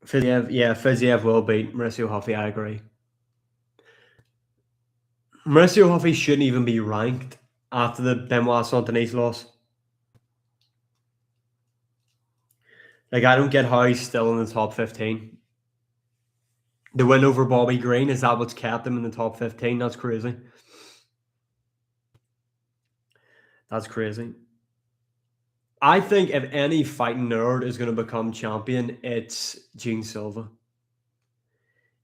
Fiziev, yeah, Fiziev will beat Mauricio Huffy. I agree. Mauricio Huffy shouldn't even be ranked after the Benoit Saint-Denis loss. Like, I don't get how he's still in the top 15. The win over Bobby Green, is that what's kept him in the top 15? That's crazy. That's crazy. I think if any fighting nerd is going to become champion, it's Gene Silva.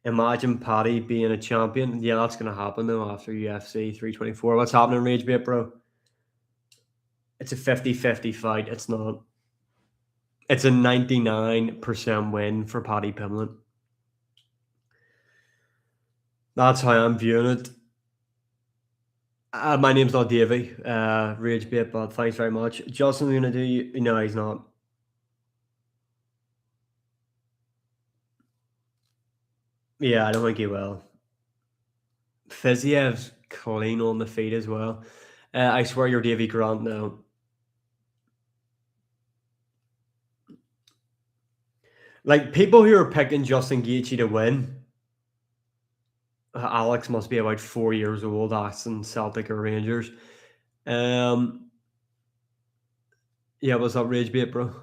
Imagine Paddy being a champion. Yeah, that's going to happen though after UFC 324. What's happening, Ragebait, bro? It's a 50-50 fight. It's not. It's a 99% win for Paddy Pimblett. That's how I'm viewing it. My name's not Davey, Ragebait, but thanks very much. Justin's going to do. No, he's not. Yeah, I don't think he will. Fiziev's clean on the feet as well. I swear you're Davy Grant now. Like, people who are picking Justin Gaethje to win, Alex must be about 4 years old, asking Celtic or Rangers. Yeah, what's up, Ragebait, bro?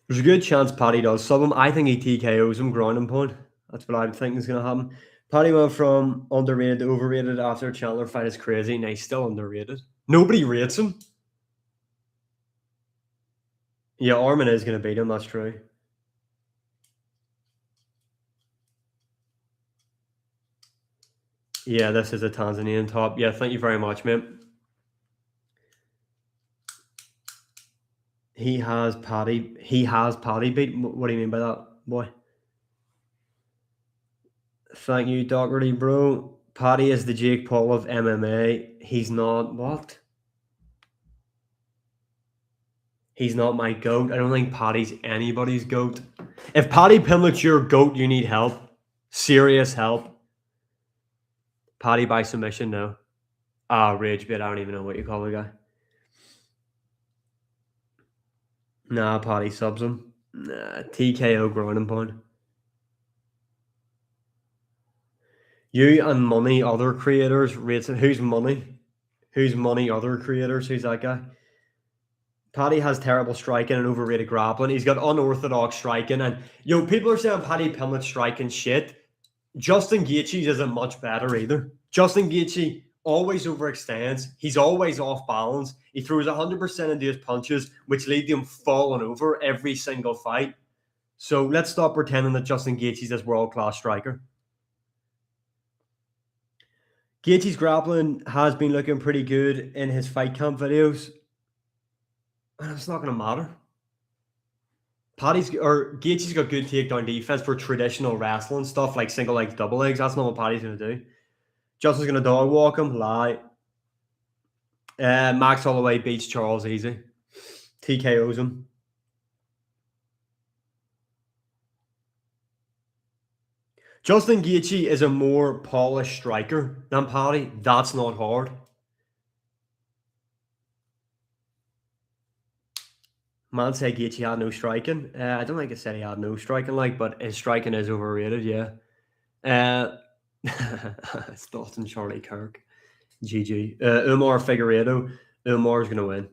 There's a good chance Paddy does sub him. I think he TKOs him, ground and pound. That's what I'm thinking is going to happen. Paddy went from underrated to overrated after Chandler fight. Is crazy. Now he's still underrated. Nobody rates him. Yeah, Armin is going to beat him. That's true. Yeah, this is a Tanzanian top. Yeah, thank you very much, mate. He has Paddy beat. What do you mean by that, boy? Thank you, Doherty, bro. Paddy is the Jake Paul of MMA. He's not what? He's not my GOAT. I don't think Paddy's anybody's GOAT. If Paddy Pimblett's your GOAT, you need help. Serious help. Paddy by submission, no. Rage bit. I don't even know what you call the guy. Nah, Paddy subs him. Nah, TKO ground and pound. You and Money other creators rates it. Who's Money? Who's Money other creators? Who's that guy? Paddy has terrible striking and overrated grappling. He's got unorthodox striking, and people are saying Paddy Pimblett's striking shit. Justin Gaethje's isn't much better either. Justin Gaethje always overextends. He's always off balance. He throws 100% into his punches, which lead to him falling over every single fight. So let's stop pretending that Justin Gaethje's this world-class striker. Gaethje's grappling has been looking pretty good in his fight camp videos. And it's not going to matter. Gaethje's got good takedown defense for traditional wrestling stuff like single legs, double legs. That's not what Paddy's going to do. Justin's going to dog walk him. Lie. Max Holloway beats Charles easy. TKOs him. Justin Gaethje is a more polished striker than Paddy. That's not hard. Man said Gaethje had no striking. I don't think I said he had no striking, but his striking is overrated, yeah. It's Dalton Charlie Kirk. GG. Umar Figueiredo. Umar's going to win.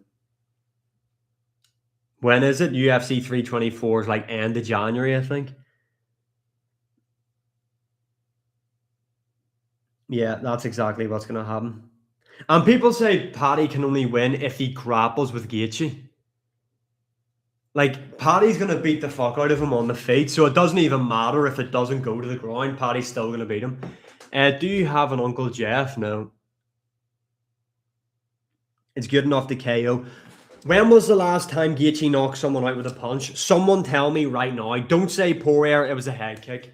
When is it? UFC 324 is end of January, I think. Yeah, that's exactly what's going to happen. And people say Paddy can only win if he grapples with Gaethje. Paddy's going to beat the fuck out of him on the feet, so it doesn't even matter if it doesn't go to the ground. Paddy's still going to beat him. Do you have an Uncle Jeff? No. It's good enough to KO. When was the last time Gaethje knocked someone out with a punch? Someone tell me right now. Don't say Poirier, it was a head kick.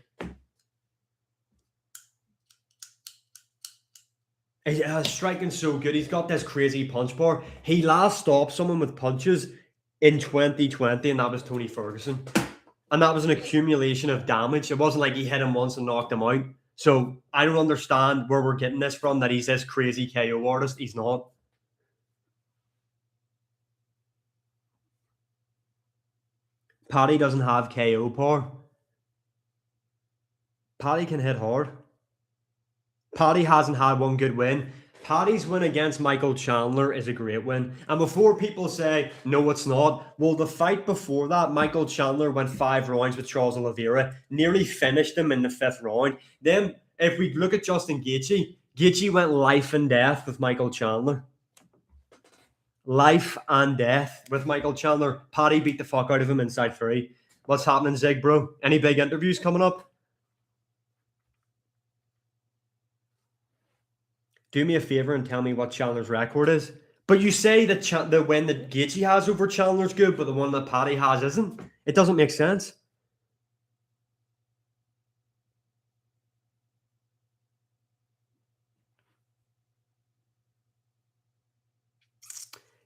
Striking's so good. He's got this crazy punch bar. He last stopped someone with punches in 2020, and that was Tony Ferguson. And that was an accumulation of damage. It wasn't like he hit him once and knocked him out. So I don't understand where we're getting this from, that he's this crazy KO artist. He's not. Paddy doesn't have KO power. Paddy can hit hard. Paddy hasn't had one good win. Paddy's win against Michael Chandler is a great win. And before people say, no, it's not, well, the fight before that, Michael Chandler went 5 rounds with Charles Oliveira, nearly finished him in the 5th round. Then, if we look at Justin Gaethje, Gaethje went life and death with Michael Chandler. Life and death with Michael Chandler. Paddy beat the fuck out of him inside 3. What's happening, Zig, bro? Any big interviews coming up? Do me a favor and tell me what Chandler's record is. But you say that the win that Gaethje has over Chandler's good, but the one that Paddy has isn't. It doesn't make sense.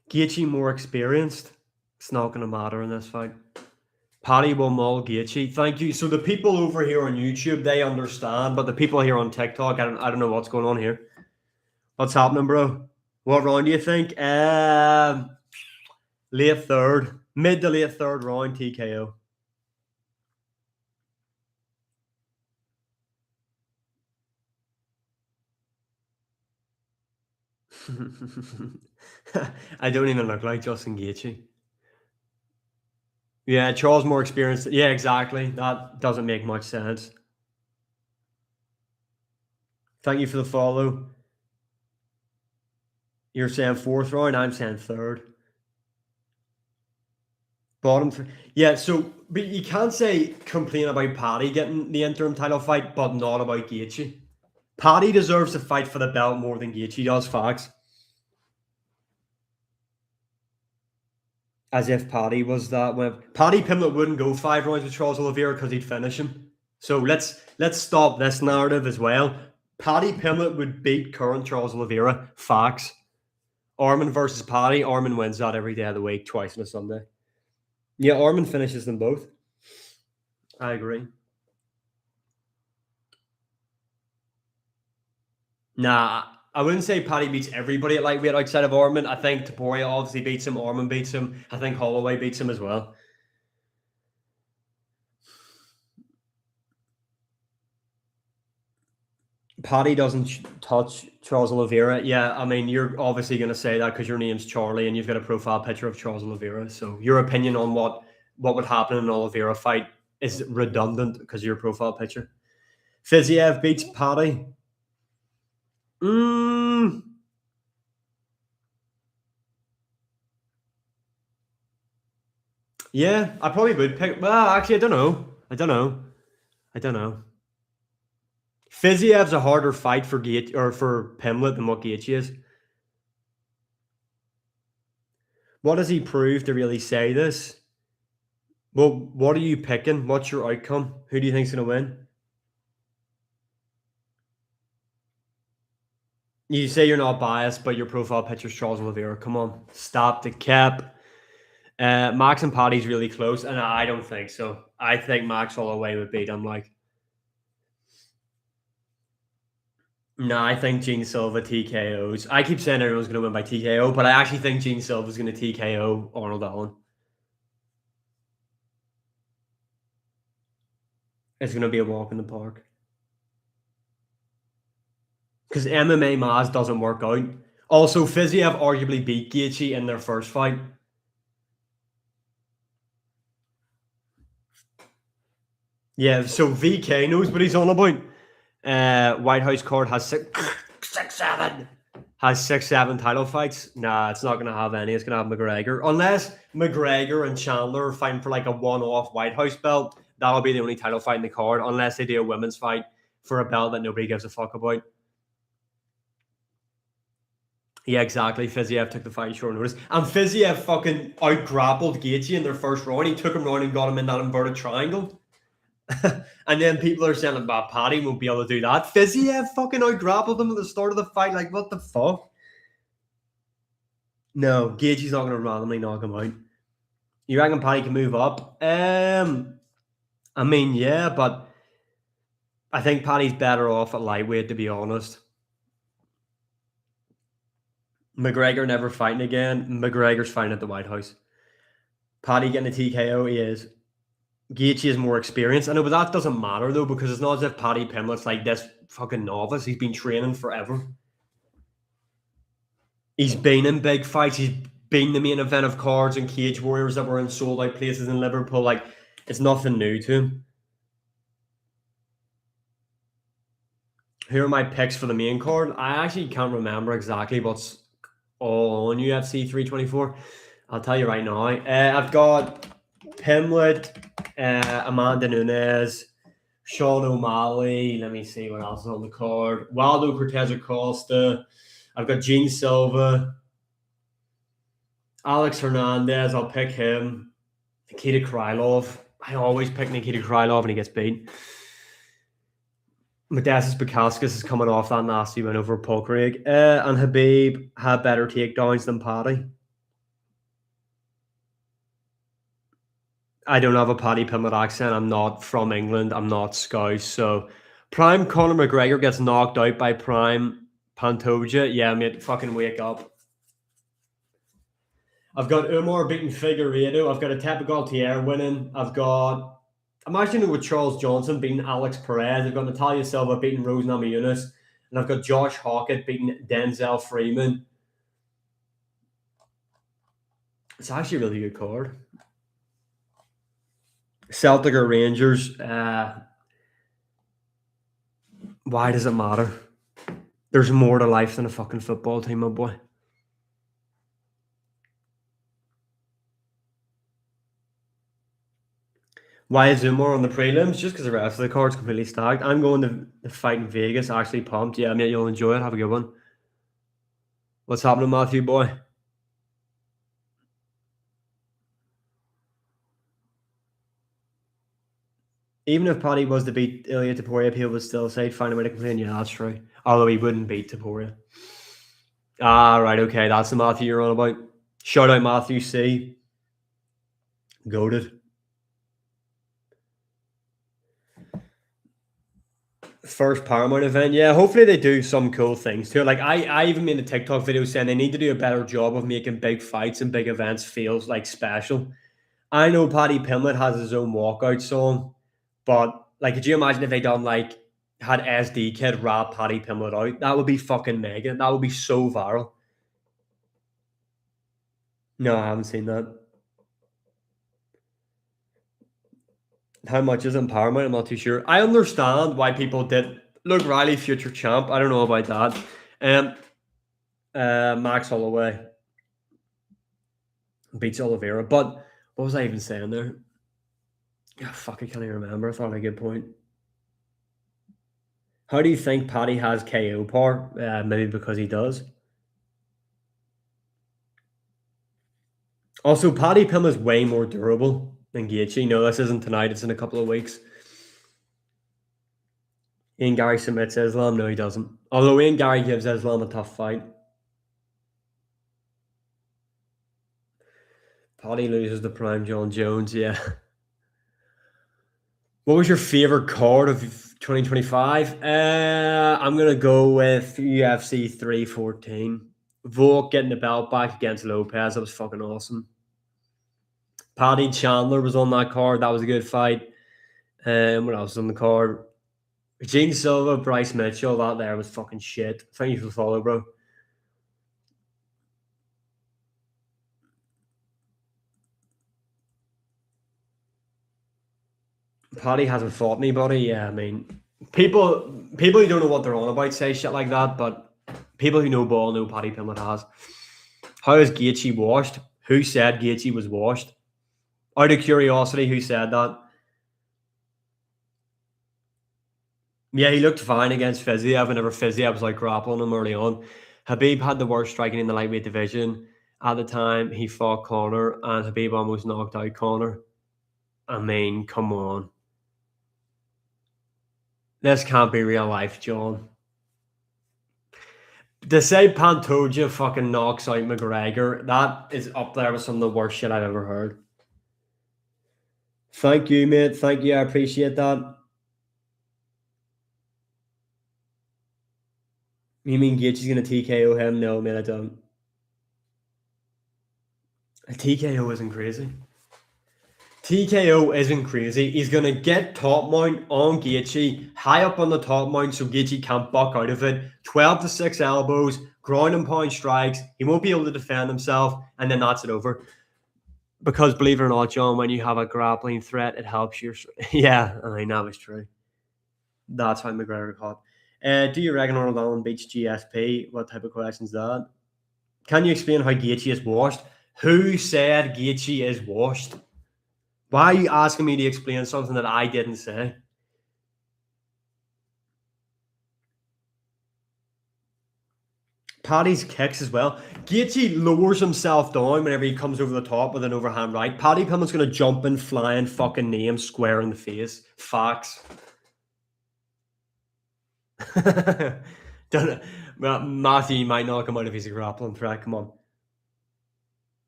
Gaethje more experienced. It's not going to matter in this fight. Paddy will maul Gaethje. Thank you. So the people over here on YouTube, they understand, but the people here on TikTok, I don't know what's going on here. What's happening, bro? What round do you think? Late 3rd. Mid to late 3rd round TKO. I don't even look like Justin Gaethje. Yeah, Charles more experienced. Yeah, exactly. That doesn't make much sense. Thank you for the follow. You're saying 4th round, I'm saying 3rd. Bottom 3. Yeah, so but you can't say complain about Paddy getting the interim title fight, but not about Gaethje. Paddy deserves to fight for the belt more than Gaethje does, facts. As if Paddy was that when Paddy Pimblett wouldn't go 5 rounds with Charles Oliveira because he'd finish him. So let's stop this narrative as well. Paddy Pimblett would beat current Charles Oliveira. Facts. Armin versus Paddy. Armin wins that every day of the week, twice on a Sunday. Yeah, Armin finishes them both. I agree. Nah, I wouldn't say Paddy beats everybody at lightweight outside of Armin. I think Taporia obviously beats him. Armin beats him. I think Holloway beats him as well. Paddy doesn't touch Charles Oliveira. Yeah, I mean, you're obviously going to say that because your name's Charlie and you've got a profile picture of Charles Oliveira. So your opinion on what would happen in an Oliveira fight is redundant because of your profile picture. Fiziev beats Paddy. Yeah, I probably would pick. Well, actually, I don't know. Fiziev's a harder fight for Gaethje or for Pimblett than what Gaethje is. What does he prove to really say this? Well, what are you picking? What's your outcome? Who do you think's going to win? You say you're not biased, but your profile picture's Charles Oliveira. Come on, stop the cap. Max and Paddy's really close, and I don't think so. I think Max Holloway would beat him. Like, no, I think Gene Silva TKOs. I keep saying everyone's going to win by TKO, but I actually think Gene Silva's going to TKO Arnold Allen. It's going to be a walk in the park. Because MMA Maz doesn't work out. Also, Fiziev arguably beat Gaethje in their first fight. Yeah, so VK knows what he's on about. White House card has six, seven title fights. Nah, it's not going to have any. It's going to have McGregor. Unless McGregor and Chandler are fighting for like a one-off White House belt. That'll be the only title fight in the card. Unless they do a women's fight for a belt that nobody gives a fuck about. Yeah, exactly. Fiziev took the fight short notice. And Fiziev fucking out-grappled Gaethje in their first round. He took him round and got him in that inverted triangle. And then people are saying about Paddy won't be able to do that. Fiziev fucking out-grappled him at the start of the fight. Like, what the fuck? No, Gaethje's not going to randomly knock him out. You reckon Paddy can move up? I mean, yeah, but I think Paddy's better off at lightweight, to be honest. McGregor never fighting again. McGregor's fighting at the White House. Paddy getting a TKO, he is. Gaethje is more experienced. I know, but that doesn't matter though, because it's not as if Paddy Pimblett's like this fucking novice. He's been training forever. He's been in big fights. He's been the main event of cards and Cage Warriors that were in sold out places in Liverpool. Like, it's nothing new to him. Here are my picks for the main card. I actually can't remember exactly what's all on UFC 324. I'll tell you right now. I've got Pimlet, Amanda Nunes, Sean O'Malley. Let me see what else is on the card. Waldo Cortez Acosta. I've got Gene Silva, Alex Hernandez. I'll pick him. Nikita Krylov. I always pick Nikita Krylov and he gets beat. Modestas Bukauskas is coming off that nasty win over Paul Craig. And Habib had better takedowns than Paddy. I don't have a Paddy Pimblett accent. I'm not from England. I'm not Scouse. So Prime Conor McGregor gets knocked out by Prime Pantoja. Yeah, mate, fucking wake up. I've got Umar beating Figueiredo. I've got a Galtier winning. I'm actually with Charles Johnson beating Alex Perez. I've got Natalia Silva beating Rose Namajunas. And I've got Josh Hockett beating Denzel Freeman. It's actually a really good card. Celtic or Rangers. Why does it matter? There's more to life than a fucking football team, my boy. Why is Umar on the prelims? Just because the rest of the card's completely stacked. I'm going to the fight in Vegas. Actually pumped. Yeah, mate, you'll enjoy it. Have a good one. What's happening, Matthew boy? Even if Paddy was to beat Ilya Taporia, people would still say find a way to complain. Yeah, that's true. Although he wouldn't beat Taporia. Ah, right, okay. That's the Matthew you're on about. Shout out Matthew C. Goated. First Paramount event. Yeah, hopefully they do some cool things too. Like I even made a TikTok video saying they need to do a better job of making big fights and big events feel like special. I know Paddy Pimblett has his own walkout song, but like, could you imagine if they done like had SD Kid rap Paddy Pimblett out? That would be fucking mega. That would be so viral. No, I haven't seen that. How much is in Paramount? I'm not too sure. I understand why people did Luke Riley, future champ. I don't know about that. Max Holloway beats Oliveira. But what was I even saying there? Oh, fuck, I can't even remember. I thought I had a good point. How do you think Paddy has KO power? Maybe because he does. Also, Paddy Pim is way more durable than Gaethje. No, this isn't tonight. It's in a couple of weeks. Ian Gary submits Islam. No, he doesn't. Although Ian Gary gives Islam a tough fight. Paddy loses to Prime John Jones. Yeah. What was your favorite card of 2025? I'm gonna go with UFC 314. Volk getting the belt back against Lopez. That was fucking awesome. Paddy Chandler was on that card. That was a good fight. What else was on the card? Gene Silva, Bryce Mitchell. That there was fucking shit. Thank you for the follow, bro. Paddy hasn't fought anybody. Yeah, I mean, people who don't know what they're on about say shit like that, but people who know ball know Paddy Pimblett has. How is Gaethje washed? Who said Gaethje was washed? Out of curiosity, who said that? Yeah, he looked fine against Fiziev whenever Fiziev was like grappling him early on. Habib had the worst striking in the lightweight division. At the time, he fought Conor, and Habib almost knocked out Conor. I mean, come on. This can't be real life, John. To say Pantoja fucking knocks out McGregor, that is up there with some of the worst shit I've ever heard. Thank you, mate. Thank you. I appreciate that. You mean Gaethje's going to TKO him? No, man, I don't. A TKO isn't crazy. TKO isn't crazy. He's going to get top mount on Gaethje, high up on the top mount so Gaethje can't buck out of it. 12 to 6 elbows, ground and pound strikes. He won't be able to defend himself, and then that's it over. Because believe it or not, John, when you have a grappling threat, it helps you. Yeah, I mean, that was true. That's why McGregor caught. Do you reckon Arnold Allen beats GSP? What type of question is that? Can you explain how Gaethje is washed? Who said Gaethje is washed? Why are you asking me to explain something that I didn't say? Paddy's kicks as well. Gaethje lowers himself down whenever he comes over the top with an overhand right. Paddy Pimblett's going to jump in, flying, fucking knee him square in the face. Facts. Well, Matthew might knock him out if he's a grappling threat. Come on.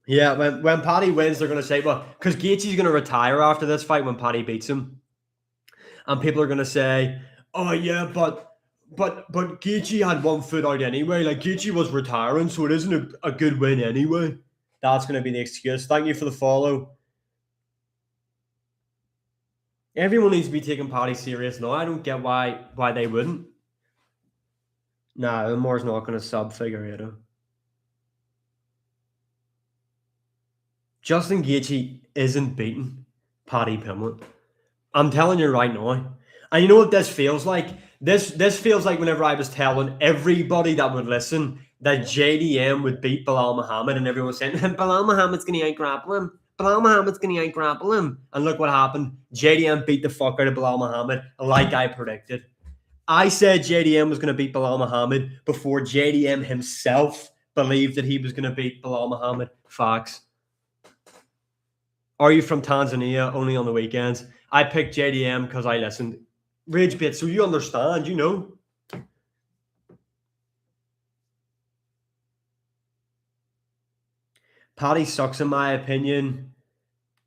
Yeah, when Paddy wins, they're going to say, well, because Gaethje's going to retire after this fight when Paddy beats him. And people are going to say, oh, yeah, but Gaethje had 1 foot out anyway. Like, Gaethje was retiring, so it isn't a good win anyway. That's going to be the excuse. Thank you for the follow. Everyone needs to be taking Paddy serious now. I don't get why they wouldn't. Nah, Umar's not going to sub Figueiredo. Justin Gaethje isn't beating Paddy Pimblett. I'm telling you right now. And you know what this feels like? This feels like whenever I was telling everybody that would listen that JDM would beat Bilal Muhammad, and everyone was saying, Bilal Muhammad's going to out-grapple him. Bilal Muhammad's going to out-grapple him. And look what happened. JDM beat the fuck out of Bilal Muhammad like I predicted. I said JDM was going to beat Bilal Muhammad before JDM himself believed that he was going to beat Bilal Muhammad. Facts. Are you from Tanzania only on the weekends? I picked JDM because I listened. Rage bit, so you understand, you know. Paddy sucks in my opinion.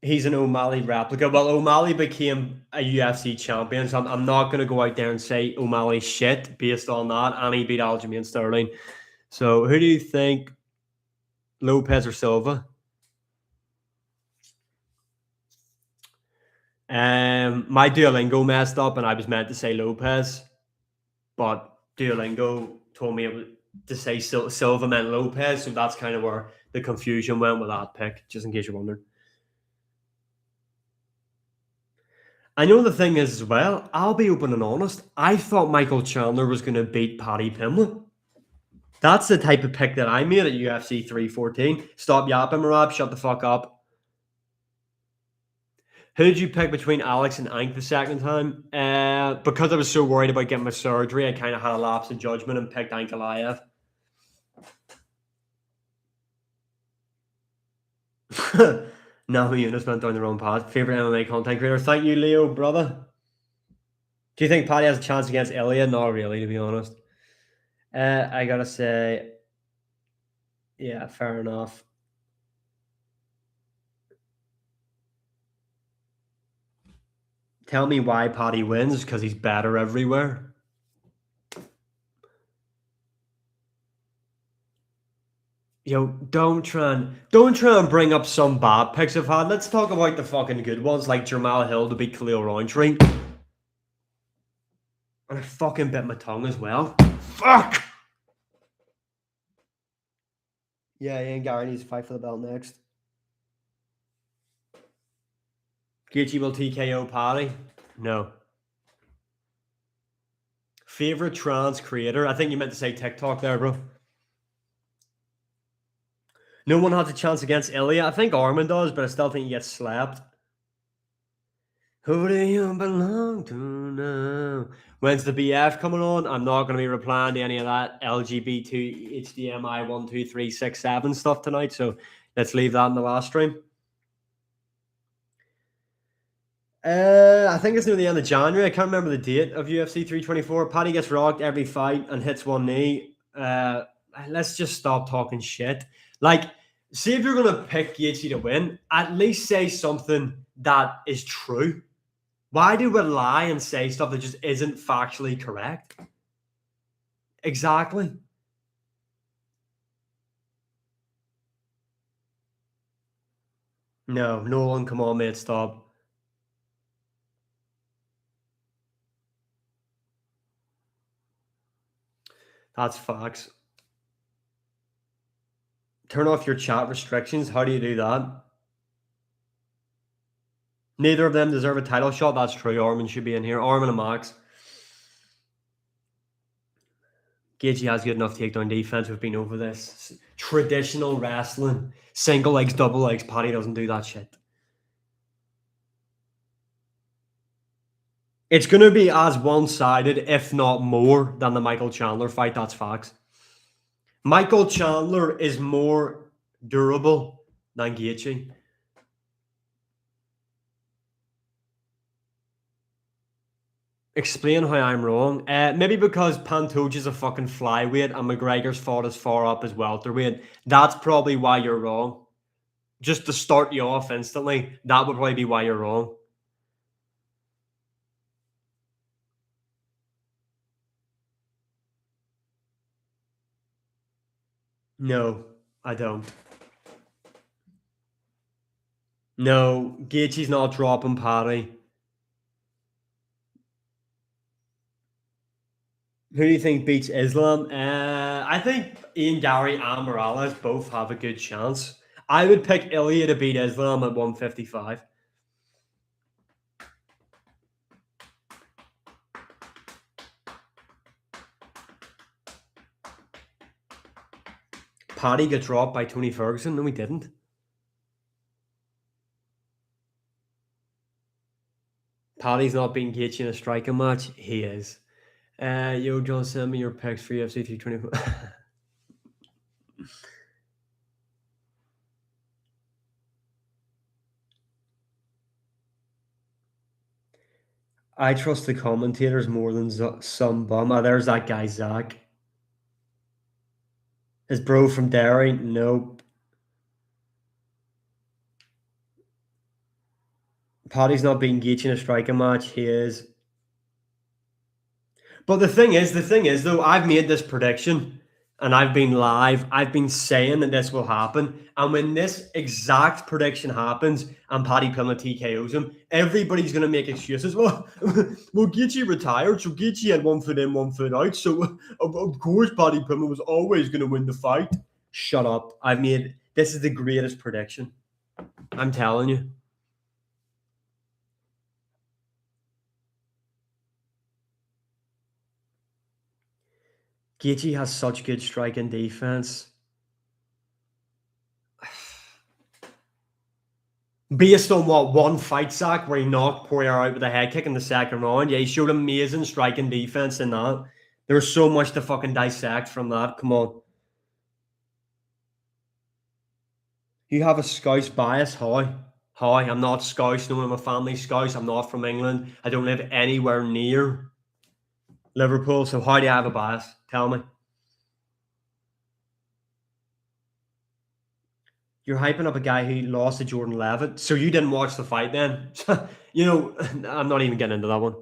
He's an O'Malley replica. Well, O'Malley became a UFC champion, so I'm not going to go out there and say O'Malley shit based on that. And he beat Aljamain Sterling. So who do you think, Lopez or Silva? My Duolingo messed up and I was meant to say Lopez, but Duolingo told me it was to say Silva meant Lopez, so that's kind of where the confusion went with that pick, just in case you're wondering. I know the thing is as well, I'll be open and honest, I thought Michael Chandler was going to beat Paddy Pimblett. That's the type of pick that I made at UFC 314. Stop yapping, Marab, shut the fuck up. Who did you pick between Alex and Ank the second time? Because I was so worried about getting my surgery, I kind of had a lapse in judgment and picked Ankalaev. No, Eunice went down the wrong path. Favorite MMA content creator. Thank you, Leo, brother. Do you think Paddy has a chance against Ilya? Not really, to be honest. I gotta say, yeah, fair enough. Tell me why Paddy wins, because he's better everywhere. Yo, don't try and bring up some bad picks I've had. Let's talk about the fucking good ones, like Jamal Hill to beat Khalil Roundtree. And I fucking bit my tongue as well. Fuck! Yeah, Ian Gary needs to fight for the belt next. Gaethje will TKO Paddy? No. Favorite trans creator? I think you meant to say TikTok there, bro. No one has a chance against Ilya. I think Armin does, but I still think he gets slapped. Who do you belong to now? When's the BF coming on? I'm not going to be replying to any of that LGBT HDMI 1, 2, 3, 6, 7 stuff tonight. So let's leave that in the last stream. I think it's near the end of January. I can't remember the date of UFC 324. Paddy gets rocked every fight and hits one knee. Let's just stop talking shit. Like, see if you're going to pick Gaethje to win, at least say something that is true. Why do we lie and say stuff that just isn't factually correct? Exactly. No, Nolan, come on, mate, stop. That's facts. Turn off your chat restrictions. How do you do that? Neither of them deserve a title shot. That's true. Armin should be in here. Armin and Max. Gaethje has good enough takedown defense. We've been over this. Traditional wrestling. Single legs, double legs. Paddy doesn't do that shit. It's going to be as one-sided, if not more, than the Michael Chandler fight. That's facts. Michael Chandler is more durable than Gaethje. Explain how I'm wrong. Maybe because Pantoja's a fucking flyweight and McGregor's fought as far up as welterweight. That's probably why you're wrong. Just to start you off instantly, that would probably be why you're wrong. No, I don't. No, Gaethje's not dropping Paddy. Who do you think beats Islam? I think Ian Gary and Morales both have a good chance. I would pick Ilya to beat Islam at 155. Paddy got dropped by Tony Ferguson. No, he didn't. Paddy's not beating Gaethje in a striking match. He is. Yo, John, send me your picks for UFC 324. I trust the commentators more than some bum. There's that guy, Zach. His bro from Derry? Nope. Paddy's not beating Gaethje in a striking match. He is. But the thing is, though, I've made this prediction and I've been live. I've been saying that this will happen. And when this exact prediction happens and Paddy Pimblett TKOs him, everybody's going to make excuses. Well, Gaethje retired, so Gaethje had 1 foot in, 1 foot out. So, of course, Paddy Pimblett was always going to win the fight. Shut up. This is the greatest prediction. I'm telling you. Gaethje has such good striking defense. Based on what one fight, Zach, where he knocked Poirier out with a head kick in the second round. Yeah, he showed amazing striking defense in that. There's so much to fucking dissect from that. Come on. You have a Scouse bias? How? How? I'm not Scouse. No, I'm a family Scouse. I'm not from England. I don't live anywhere near Liverpool. So how do you have a bias? Tell me. You're hyping up a guy who lost to Jordan Levitt. So you didn't watch the fight then? I'm not even getting into that one.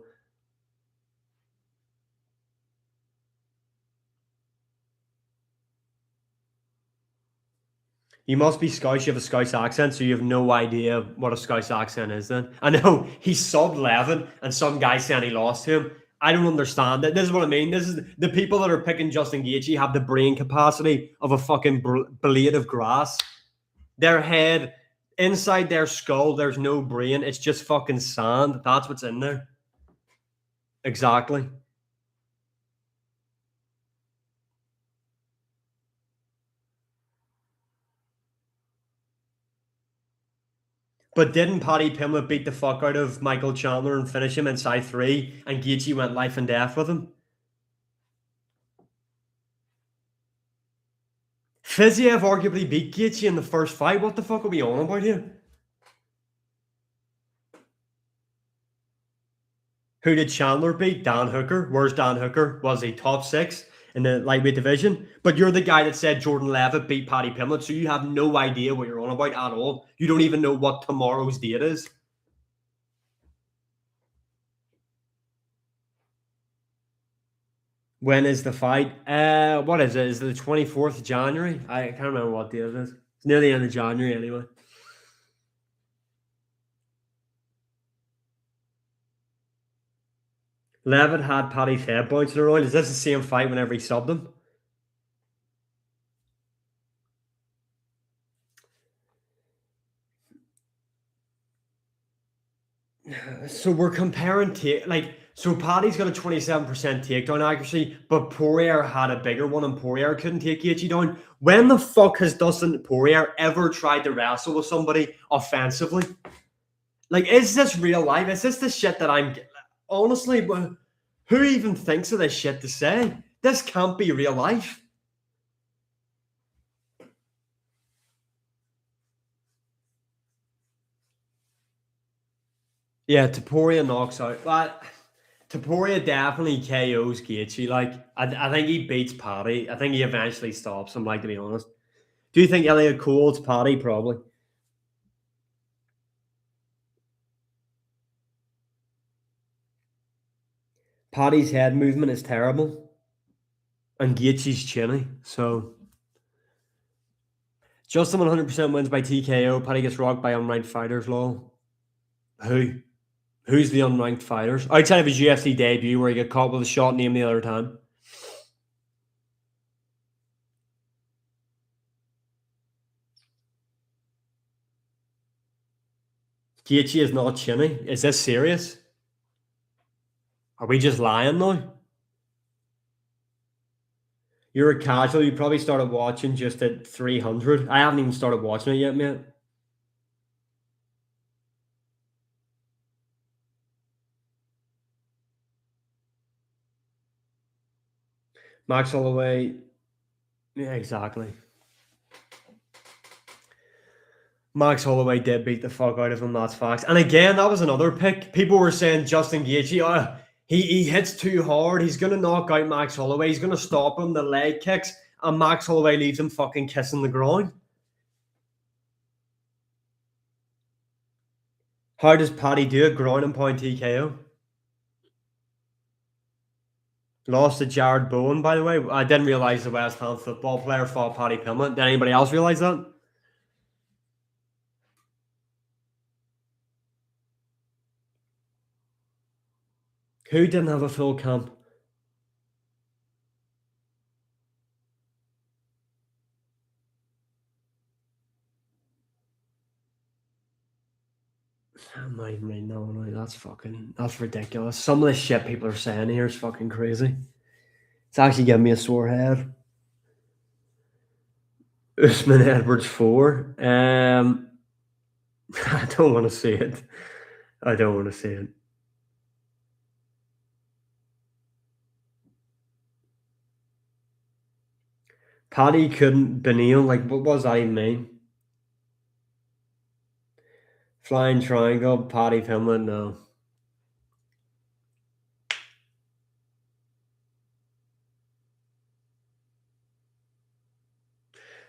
You must be Scouse. You have a Scouse accent, so you have no idea what a Scouse accent is then. I know he subbed Levin and some guy saying he lost to him. I don't understand that. This is what I mean. This is the people that are picking Justin Gaethje have the brain capacity of a fucking blade of grass. Their head, inside their skull, there's no brain. It's just fucking sand. That's what's in there. Exactly. But didn't Paddy Pimblett beat the fuck out of Michael Chandler and finish him inside 3, and Gaethje went life and death with him? Fiziev arguably beat Gaethje in the first fight. What the fuck are we on about here? Who did Chandler beat? Dan Hooker. Where's Dan Hooker? Was he top 6 in the lightweight division? But you're the guy that said Jordan Levitt beat Paddy Pimblett, so you have no idea what you're on about at all. You don't even know what tomorrow's date is. When is the fight? What is it? Is it the 24th of January? I can't remember what date it is. It's near the end of January anyway. Levitt had Paddy's head bouncing around. Is this the same fight whenever he subbed him? So we're comparing so Paddy's got a 27% takedown accuracy, but Poirier had a bigger one and Poirier couldn't take Gaethje down. When the fuck has Dustin Poirier ever tried to wrestle with somebody offensively? Like, is this real life? Is this the shit that I'm honestly? Who even thinks of this shit to say? This can't be real life. Yeah, Taporia knocks out. But Taporia definitely KOs Gaethje. Like, I think he beats Paddy. I think he eventually stops him, like, to be honest. Do you think Elliot Cole's Paddy? Probably. Paddy's head movement is terrible. And Gaethje's chinny. So, Justin 100% wins by TKO. Paddy gets rocked by unranked fighters, lol. Who? Who's the unranked fighters? Outside of his UFC debut where he got caught with a shot name the other time. Gaethje is not chinny. Is this serious? Are we just lying now? You're a casual. You probably started watching just at 300. I haven't even started watching it yet, mate. Max Holloway. Yeah, exactly. Max Holloway did beat the fuck out of him. That's facts. And again, that was another pick. People were saying Justin Gaethje, he hits too hard. He's going to knock out Max Holloway. He's going to stop him, the leg kicks. And Max Holloway leaves him fucking kissing the ground. How does Paddy do it? Ground and point TKO. Lost to Jared Bowen, by the way. I didn't realize the West Ham football player fought Paddy Pimblett. Did anybody else realize that? Who didn't have a full camp? I'm not even reading that one out. That's ridiculous. Some of the shit people are saying here is fucking crazy. It's actually giving me a sore head. Usman Edwards 4. I don't want to see it. I don't want to see it. Paddy couldn't Beneil. Like, what does that even mean? Flying triangle, Paddy Pimblett, no.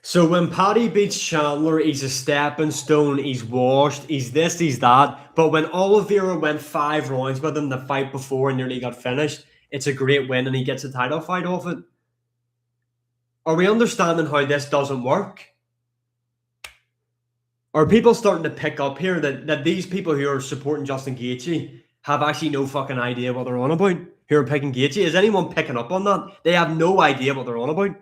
So when Paddy beats Chandler, he's a stepping stone, he's washed, he's this, he's that. But when Oliveira went 5 rounds with him the fight before and nearly got finished, it's a great win and he gets a title fight off it. Are we understanding how this doesn't work? Are people starting to pick up here that these people who are supporting Justin Gaethje have actually no fucking idea what they're on about? Who are picking Gaethje? Is anyone picking up on that? They have no idea what they're on about.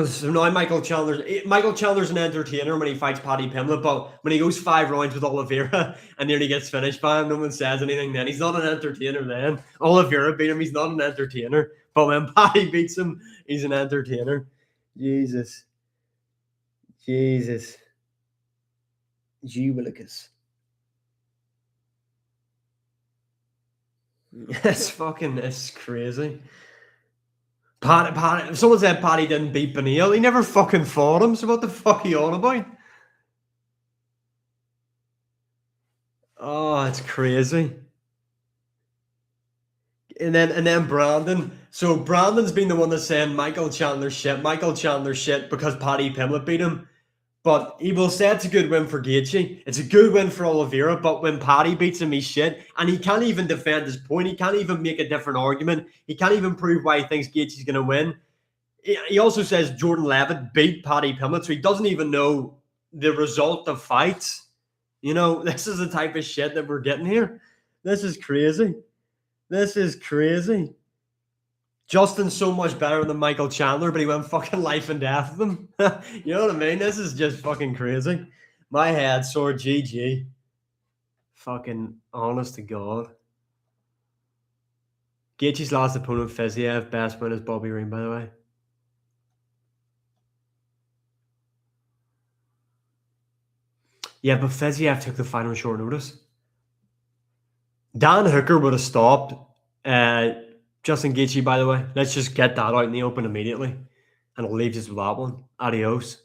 So now Michael Chandler's an entertainer when he fights Paddy Pimblett, but when he goes 5 rounds with Oliveira and nearly gets finished by him, no one says anything then. He's not an entertainer then. Oliveira beat him, he's not an entertainer. But when Paddy beats him, he's an entertainer. Jesus. Jesus. Jubilicus. It's crazy. Paddy, someone said Paddy didn't beat Beneil. He never fucking fought him, so what the fuck are you on about? Oh, it's crazy. And then Brandon. So Brandon's been the one that's saying Michael Chandler shit because Paddy Pimblett beat him. But he will say it's a good win for Gaethje. It's a good win for Oliveira, but when Paddy beats him, he's shit. And he can't even defend his point. He can't even make a different argument. He can't even prove why he thinks Gaethje's going to win. He also says Jordan Levitt beat Paddy Pimblett, so he doesn't even know the result of fights. You know, this is the type of shit that we're getting here. This is crazy. This is crazy. Justin's so much better than Michael Chandler, but he went fucking life and death with him. You know what I mean? This is just fucking crazy. My head sore, GG. Fucking honest to God. Gaethje's last opponent, Fiziev. Best win is Bobby Green, by the way. Yeah, but Fiziev took the fight on short notice. Dan Hooker would have stopped Justin Gaethje, by the way. Let's just get that out in the open immediately. And I'll leave just with that one. Adios.